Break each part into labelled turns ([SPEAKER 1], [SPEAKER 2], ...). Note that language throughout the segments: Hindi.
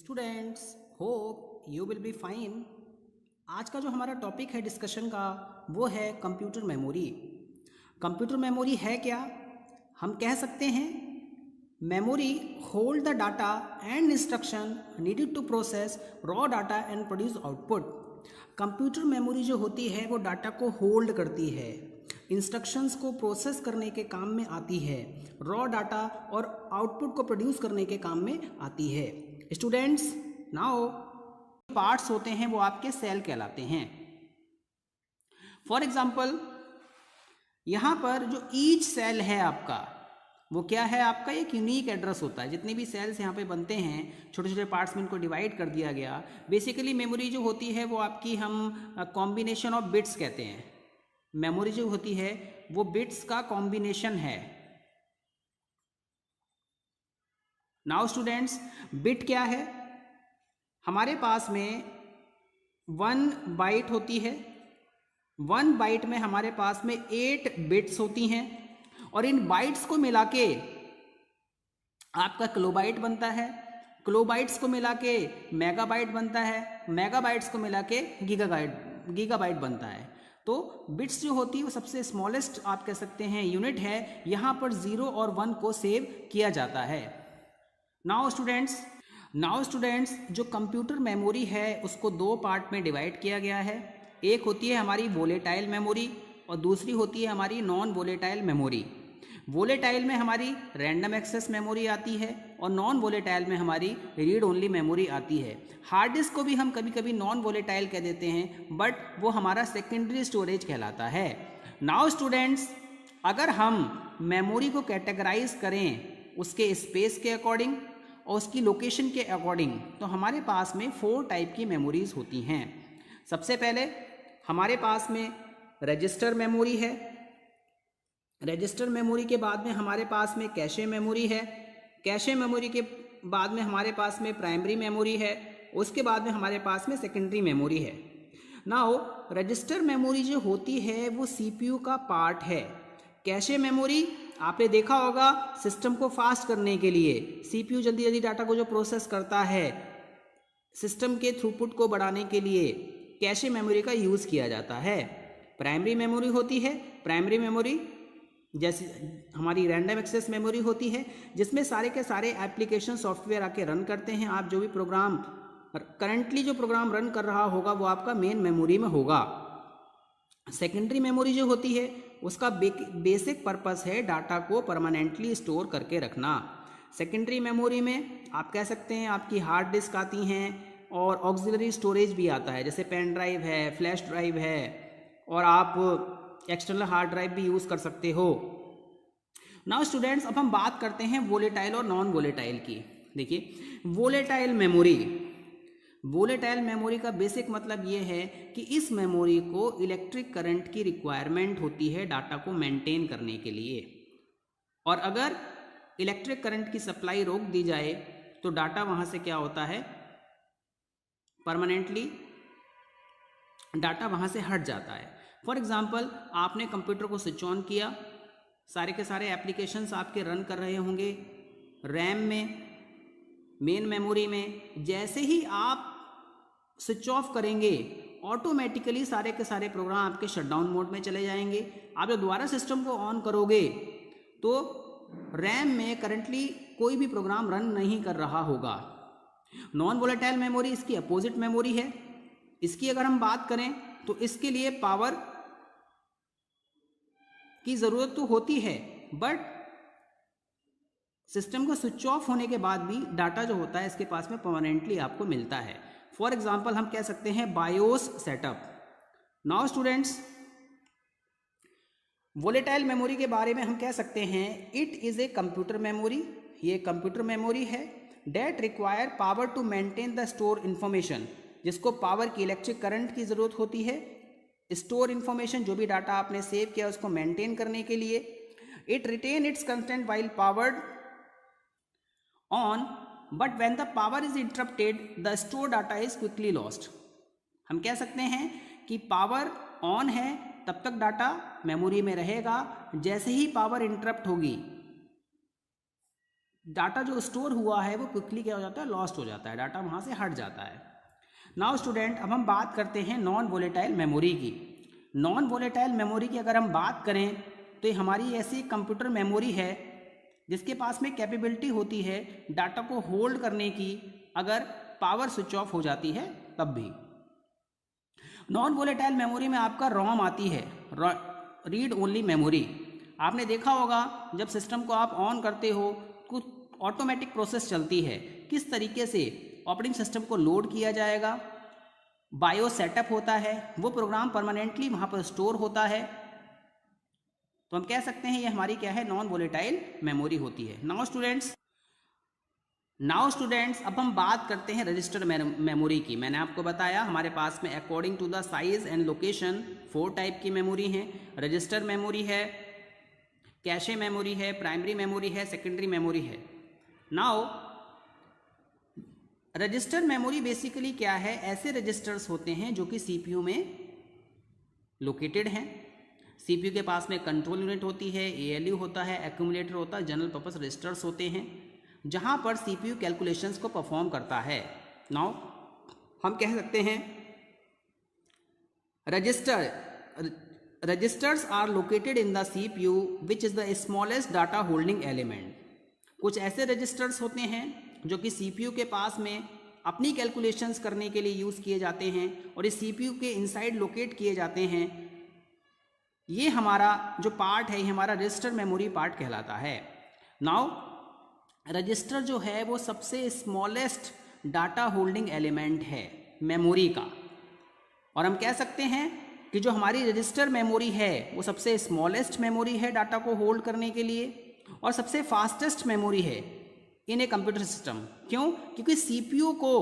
[SPEAKER 1] Students, hope you will be fine. आज का जो हमारा टॉपिक है डिस्कशन का वो है कंप्यूटर मेमोरी। कंप्यूटर मेमोरी है क्या? हम कह सकते हैं memory hold the data and instruction needed to process raw data and produce output. Computer memory जो होती है वो डाटा को होल्ड करती है, इंस्ट्रक्शंस को प्रोसेस करने के काम में आती है, रॉ डाटा और आउटपुट को प्रोड्यूस करने के काम में आती है। स्टूडेंट्स, नाउ पार्ट्स होते हैं वो आपके सेल कहलाते हैं। फॉर एग्जाम्पल, यहाँ पर जो ईच सेल है आपका वो क्या है? आपका एक यूनिक एड्रेस होता है। जितने भी सेल्स यहाँ पे बनते हैं छोटे छोटे पार्ट्स में इनको डिवाइड कर दिया गया। बेसिकली मेमोरी जो होती है वो आपकी हम कॉम्बिनेशन ऑफ बिट्स कहते हैं। मेमोरी जो होती है वो बिट्स का कॉम्बिनेशन है। नाउ स्टूडेंट्स, बिट क्या है? हमारे पास में 1 बाइट होती है। 1 बाइट में हमारे पास में 8 बिट्स होती हैं और इन बाइट्स को मिला के आपका किलोबाइट बनता है। किलोबाइट्स को मिला के मेगाबाइट बनता है। मेगाबाइट्स को मिला के गीगाबाइट बनता है। तो बिट्स जो होती है वो सबसे स्मॉलेस्ट आप कह सकते हैं यूनिट है। यहाँ पर 0 और 1 को सेव किया जाता है। नाउ स्टूडेंट्स, जो कंप्यूटर मेमोरी है उसको 2 पार्ट में डिवाइड किया गया है। एक होती है हमारी वोलेटाइल मेमोरी और दूसरी होती है हमारी नॉन वोलेटाइल मेमोरी। वोलेटाइल में हमारी रैंडम एक्सेस मेमोरी आती है और नॉन वोलेटाइल में हमारी रीड ओनली मेमोरी आती है। हार्ड डिस्क को भी हम कभी कभी नॉन वोलेटाइल कह देते हैं, बट वो हमारा सेकेंडरी स्टोरेज कहलाता है। नाउ स्टूडेंट्स, अगर हम मेमोरी को कैटेगराइज करें उसके स्पेस के अकॉर्डिंग और उसकी लोकेशन के अकॉर्डिंग, तो हमारे पास में 4 टाइप की मेमोरीज होती हैं। सबसे पहले हमारे पास में रजिस्टर मेमोरी है। रजिस्टर मेमोरी के बाद में हमारे पास में कैशे मेमोरी है। कैशे मेमोरी के बाद में हमारे पास में प्राइमरी मेमोरी है। उसके बाद में हमारे पास में सेकेंडरी मेमोरी है। नाउ रजिस्टर मेमोरी जो होती है वो सीपीयू का पार्ट है। कैशे मेमोरी आपने देखा होगा सिस्टम को फास्ट करने के लिए, सीपीयू जल्दी जल्दी डाटा को जो प्रोसेस करता है, सिस्टम के थ्रूपुट को बढ़ाने के लिए कैशे मेमोरी का यूज़ किया जाता है। प्राइमरी मेमोरी होती है। प्राइमरी मेमोरी जैसे हमारी रैंडम एक्सेस मेमोरी होती है जिसमें सारे के सारे एप्लीकेशन सॉफ्टवेयर आके रन करते हैं। आप जो भी प्रोग्राम करंटली जो प्रोग्राम रन कर रहा होगा वो आपका मेन मेमोरी में होगा। सेकेंडरी मेमोरी जो होती है उसका बेसिक पर्पस है डाटा को परमानेंटली स्टोर करके रखना। सेकेंडरी मेमोरी में आप कह सकते हैं आपकी हार्ड डिस्क आती हैं और ऑक्सिलरी स्टोरेज भी आता है, जैसे पेन ड्राइव है, फ्लैश ड्राइव है, और आप एक्सटर्नल हार्ड ड्राइव भी यूज़ कर सकते हो। नाउ स्टूडेंट्स, अब हम बात करते हैं वोलेटाइल और नॉन वोलेटाइल की। देखिए, वोलेटाइल मेमोरी का बेसिक मतलब ये है कि इस मेमोरी को इलेक्ट्रिक करंट की रिक्वायरमेंट होती है डाटा को मेंटेन करने के लिए, और अगर इलेक्ट्रिक करंट की सप्लाई रोक दी जाए तो डाटा वहाँ से क्या होता है, परमानेंटली डाटा वहाँ से हट जाता है। फॉर एग्जाम्पल, आपने कंप्यूटर को स्विच ऑन किया, सारे के सारे एप्लीकेशंस आपके रन कर रहे होंगे रैम में, मेन मेमोरी में। जैसे ही आप स्विच ऑफ करेंगे ऑटोमेटिकली सारे के सारे प्रोग्राम आपके शटडाउन मोड में चले जाएंगे। आप जब दोबारा सिस्टम को ऑन करोगे तो रैम में करंटली कोई भी प्रोग्राम रन नहीं कर रहा होगा। नॉन वोलेटाइल मेमोरी इसकी अपोजिट मेमोरी है। इसकी अगर हम बात करें तो इसके लिए पावर की ज़रूरत तो होती है, बट सिस्टम को स्विच ऑफ होने के बाद भी डाटा जो होता है इसके पास में परमानेंटली आपको मिलता है। फॉर एग्जाम्पल, हम कह सकते हैं BIOS setup. Now students, volatile memory के बारे में हम कह सकते हैं it is a computer memory. ये कंप्यूटर मेमोरी है that require power to maintain the store information, जिसको पावर की इलेक्ट्रिक करंट की ज़रूरत होती है स्टोर इन्फॉर्मेशन, जो भी डाटा आपने सेव किया उसको मेंटेन करने के लिए। It retain its content while powered on, but when the power is interrupted the store data is quickly lost. हम कह सकते हैं कि पावर ऑन है तब तक डाटा मेमोरी में रहेगा, जैसे ही पावर इंटरप्ट होगी डाटा जो स्टोर हुआ है वो क्विकली क्या हो जाता है, लॉस्ट हो जाता है, डाटा वहाँ से हट जाता है। नाउ स्टूडेंट, अब हम बात करते हैं नॉन वोलेटाइल मेमोरी की। नॉन वोलेटाइल मेमोरी की अगर हम बात करें तो ये हमारी ऐसी कंप्यूटर मेमोरी है जिसके पास में कैपेबिलिटी होती है डाटा को होल्ड करने की, अगर पावर स्विच ऑफ हो जाती है तब भी। नॉन वोलेटाइल मेमोरी में आपका रोम आती है, रीड ओनली मेमोरी। आपने देखा होगा जब सिस्टम को आप ऑन करते हो कुछ ऑटोमेटिक प्रोसेस चलती है, किस तरीके से ऑपरेटिंग सिस्टम को लोड किया जाएगा, बायो सेटअप होता है, वो प्रोग्राम परमानेंटली वहाँ पर स्टोर होता है। तो हम कह सकते हैं ये हमारी क्या है, नॉन वोलेटाइल मेमोरी होती है। नाउ स्टूडेंट्स अब हम बात करते हैं रजिस्टर मेमोरी की। मैंने आपको बताया हमारे पास में according to the size and location 4 type की मेमोरी हैं। रजिस्टर मेमोरी है, कैशे मेमोरी है, प्राइमरी मेमोरी है, सेकेंडरी मेमोरी है। नाउ रजिस्टर मेमोरी बेसिकली क्या है, ऐसे रजिस्टर्स होते हैं जो कि सीपीयू में लोकेटेड हैं। सीपीयू के पास में कंट्रोल यूनिट होती है, एएलयू होता है, एक्यूमुलेटर होता है, जनरल पर्पस रजिस्टर्स होते हैं जहां पर सीपीयू कैलकुलेशंस को परफॉर्म करता है। नाउ हम कह सकते हैं registers are located in the CPU which is the smallest data holding element. कुछ ऐसे रजिस्टर्स होते हैं जो कि सीपीयू के पास में अपनी कैलकुलेशंस करने के लिए यूज़ किए जाते हैं और इस सीपीयू के इनसाइड लोकेट किए जाते हैं। ये हमारा जो पार्ट है, ये हमारा रजिस्टर मेमोरी पार्ट कहलाता है। नाउ रजिस्टर जो है वो सबसे स्मॉलेस्ट डाटा होल्डिंग एलिमेंट है मेमोरी का, और हम कह सकते हैं कि जो हमारी रजिस्टर मेमोरी है वो सबसे स्मॉलेस्ट मेमोरी है डाटा को होल्ड करने के लिए, और सबसे फास्टेस्ट मेमोरी है इन ए कंप्यूटर सिस्टम। क्यों? क्योंकि सीपीयू को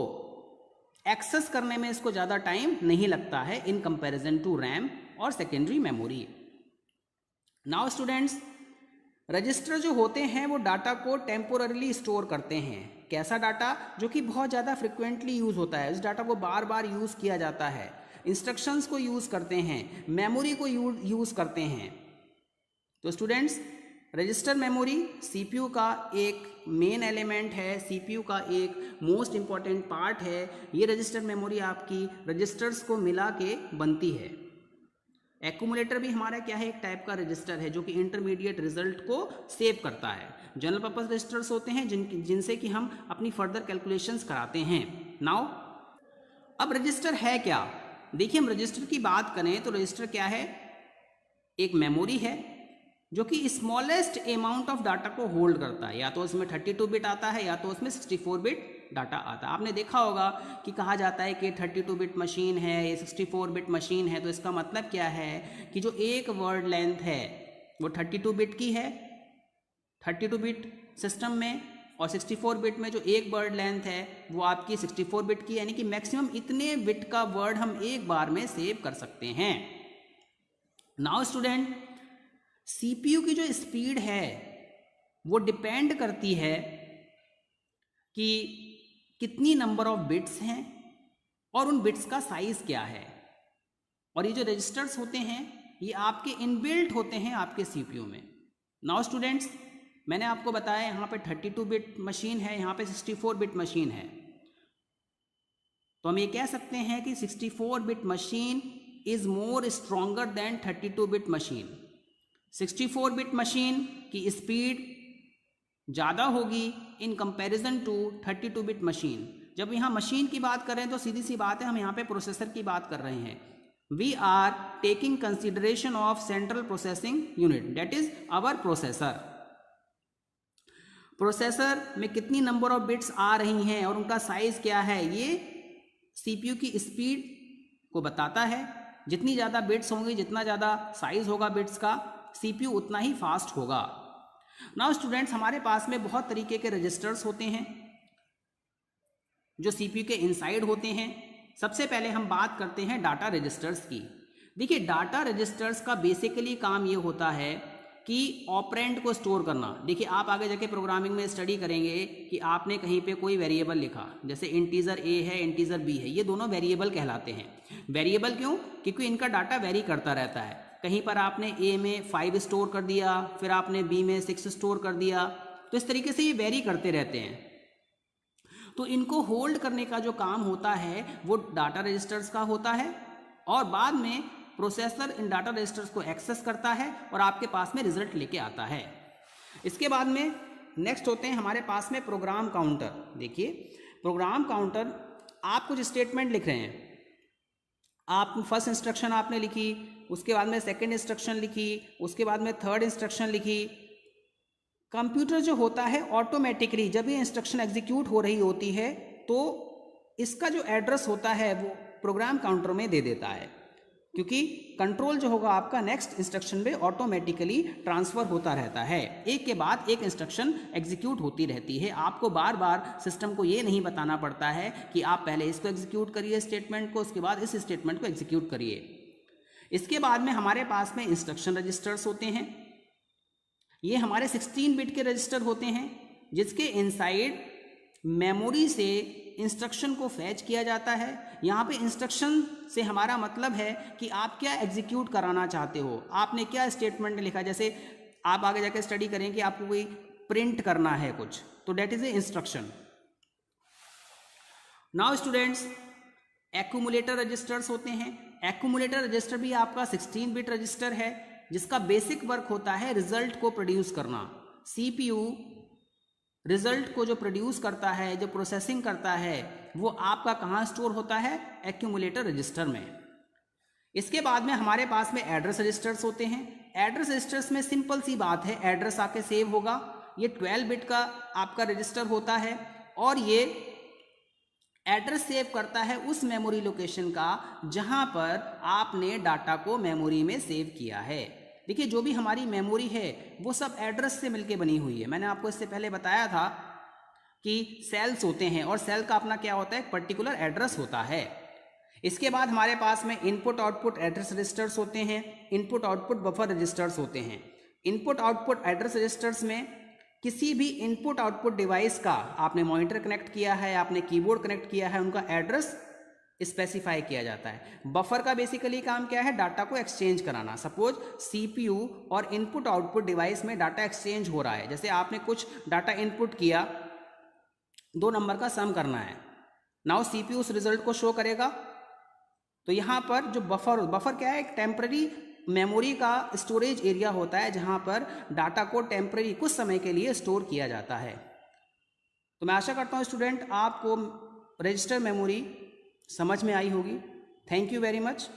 [SPEAKER 1] एक्सेस करने में इसको ज़्यादा टाइम नहीं लगता है इन कंपैरिजन टू रैम और secondary memory. Now students, register जो होते हैं वो डाटा को टेम्पोररीली स्टोर करते हैं। कैसा डाटा? जो कि बहुत ज़्यादा फ्रिक्वेंटली यूज़ होता है, उस डाटा को बार बार यूज़ किया जाता है, इंस्ट्रक्शंस को यूज़ करते हैं, मेमोरी को यूज़ करते हैं। तो स्टूडेंट्स, रजिस्टर मेमोरी सीपीयू का एक मेन एलिमेंट है, सीपीयू का एक मोस्ट इंपॉर्टेंट पार्ट है। ये रजिस्टर मेमोरी आपकी रजिस्टर्स को मिला के बनती है। एक्यूमुलेटर भी हमारा क्या है, एक टाइप का रजिस्टर है जो कि इंटरमीडिएट रिजल्ट को सेव करता है। जनरल पर्पस रजिस्टर्स होते हैं जिनसे कि हम अपनी फर्दर कैलकुलेशंस कराते हैं। नाउ अब रजिस्टर है क्या? देखिए, हम रजिस्टर की बात करें तो रजिस्टर क्या है, एक मेमोरी है जो कि स्मॉलेस्ट अमाउंट ऑफ डाटा को होल्ड करता है। या तो उसमें 32 बिट आता है या तो उसमें 64 बिट डाटा आता है। आपने देखा होगा कि कहा जाता है कि 32 बिट मशीन है, ये 64 बिट मशीन है, तो इसका मतलब क्या है कि जो एक वर्ड लेंथ है वो 32 बिट की है 32 बिट सिस्टम में, और 64 बिट में जो एक वर्ड लेंथ है वो आपकी 64 बिट की, यानी कि मैक्सिमम इतने बिट का वर्ड हम एक बार में सेव कर सकते हैं। नाउ स्टूडेंट, सीपीयू की जो स्पीड है वो डिपेंड करती है कि कितनी नंबर ऑफ बिट्स हैं और उन बिट्स का साइज क्या है। और ये जो रजिस्टर्स होते हैं ये आपके इनबिल्ट होते हैं आपके सीपीयू में। नाउ स्टूडेंट्स, मैंने आपको बताया यहाँ पे 32 बिट मशीन है, यहाँ पे 64 बिट मशीन है, तो हम ये कह सकते हैं कि 64 bit machine is more stronger than 32 bit machine. 64 bit machine की स्पीड ज़्यादा होगी in comparison to 32 bit machine. जब यहाँ मशीन की बात कर रहे हैं तो सीधी सी बात है, हम यहाँ पे प्रोसेसर की बात कर रहे हैं। We are taking consideration of central processing unit, that is our processor. Processor में कितनी नंबर ऑफ बिट्स आ रही हैं और उनका साइज क्या है, ये सीपीयू की स्पीड को बताता है। जितनी ज़्यादा बिट्स होंगी, जितना ज़्यादा साइज होगा बिट्स का, सीपीयू उतना ही फास्ट होगा। नाउ स्टूडेंट्स, हमारे पास में बहुत तरीके के रजिस्टर्स होते हैं जो सीपीयू के इनसाइड होते हैं। सबसे पहले हम बात करते हैं डाटा रजिस्टर्स की। देखिए, डाटा रजिस्टर्स का बेसिकली काम ये होता है कि ऑपरेंड को स्टोर करना। देखिए, आप आगे जाके प्रोग्रामिंग में स्टडी करेंगे कि आपने कहीं पे कोई वेरिएबल लिखा, जैसे इंटीजर ए है, इंटीजर बी है, ये दोनों वेरिएबल कहलाते हैं। वेरिएबल क्यों? क्योंकि इनका डाटा वेरी करता रहता है। कहीं पर आपने ए में 5 स्टोर कर दिया, फिर आपने बी में 6 स्टोर कर दिया, तो इस तरीके से ये वेरी करते रहते हैं। तो इनको होल्ड करने का जो काम होता है वो डाटा रजिस्टर्स का होता है, और बाद में प्रोसेसर इन डाटा रजिस्टर्स को एक्सेस करता है और आपके पास में रिजल्ट लेके आता है। इसके बाद में नेक्स्ट होते हैं हमारे पास में प्रोग्राम काउंटर। देखिए प्रोग्राम काउंटर, आप कुछ स्टेटमेंट लिख रहे हैं, आप फर्स्ट इंस्ट्रक्शन आपने लिखी, उसके बाद में सेकंड इंस्ट्रक्शन लिखी, उसके बाद में थर्ड इंस्ट्रक्शन लिखी। कंप्यूटर जो होता है ऑटोमेटिकली जब ये इंस्ट्रक्शन एग्जीक्यूट हो रही होती है तो इसका जो एड्रेस होता है वो प्रोग्राम काउंटर में दे देता है, क्योंकि कंट्रोल जो होगा आपका नेक्स्ट इंस्ट्रक्शन में ऑटोमेटिकली ट्रांसफर होता रहता है। एक के बाद एक इंस्ट्रक्शन एग्जीक्यूट होती रहती है। आपको बार बार सिस्टम को ये नहीं बताना पड़ता है कि आप पहले इसको एग्जीक्यूट करिए स्टेटमेंट को, उसके बाद इस स्टेटमेंट को एग्जीक्यूट करिए। इसके बाद में हमारे पास में इंस्ट्रक्शन रजिस्टर्स होते हैं। ये हमारे 16 बिट के रजिस्टर होते हैं जिसके इनसाइड मेमोरी से इंस्ट्रक्शन को फैच किया जाता है। यहाँ पे इंस्ट्रक्शन से हमारा मतलब है कि आप क्या एग्जीक्यूट कराना चाहते हो, आपने क्या स्टेटमेंट लिखा। जैसे आप आगे जाकर स्टडी करें कि आपको कोई प्रिंट करना है कुछ, तो that is a instruction. Now students, accumulator registers होते हैं। एक्यूमुलेटर रजिस्टर भी आपका 16 बिट रजिस्टर है जिसका बेसिक वर्क होता है रिजल्ट को प्रोड्यूस करना। सीपीयू रिजल्ट को जो प्रोड्यूस करता है, जो प्रोसेसिंग करता है, वो आपका कहाँ स्टोर होता है, एक्यूमुलेटर रजिस्टर में। इसके बाद में हमारे पास में एड्रेस रजिस्टर्स होते हैं। एड्रेस रजिस्टर्स में सिंपल सी बात है, एड्रेस आके सेव होगा। ये 12 बिट का आपका रजिस्टर होता है और ये एड्रेस सेव करता है उस मेमोरी लोकेशन का जहां पर आपने डाटा को मेमोरी में सेव किया है। देखिए जो भी हमारी मेमोरी है वो सब एड्रेस से मिलके बनी हुई है। मैंने आपको इससे पहले बताया था कि सेल्स होते हैं और सेल का अपना क्या होता है, एक पर्टिकुलर एड्रेस होता है। इसके बाद हमारे पास में इनपुट आउटपुट एड्रेस रजिस्टर्स होते हैं, इनपुट आउटपुट बफर रजिस्टर्स होते हैं। इनपुट आउटपुट एड्रेस रजिस्टर्स में किसी भी इनपुट आउटपुट डिवाइस का आपने मॉनिटर कनेक्ट किया है, आपने कीबोर्ड कनेक्ट किया है, उनका एड्रेस स्पेसिफाई किया जाता है। बफर का बेसिकली काम क्या है, डाटा को एक्सचेंज कराना। सपोज सीपीयू और इनपुट आउटपुट डिवाइस में डाटा एक्सचेंज हो रहा है, जैसे आपने कुछ डाटा इनपुट किया, 2 नंबर का सम करना है। नाउ सीपीयू उस रिजल्ट को शो करेगा। तो यहाँ पर जो बफर क्या है, एक टेम्पररी मेमोरी का स्टोरेज एरिया होता है जहाँ पर डाटा को टेम्पररी कुछ समय के लिए स्टोर किया जाता है। तो मैं आशा करता हूँ स्टूडेंट आपको रजिस्टर मेमोरी समझ में आई होगी। Thank you very much.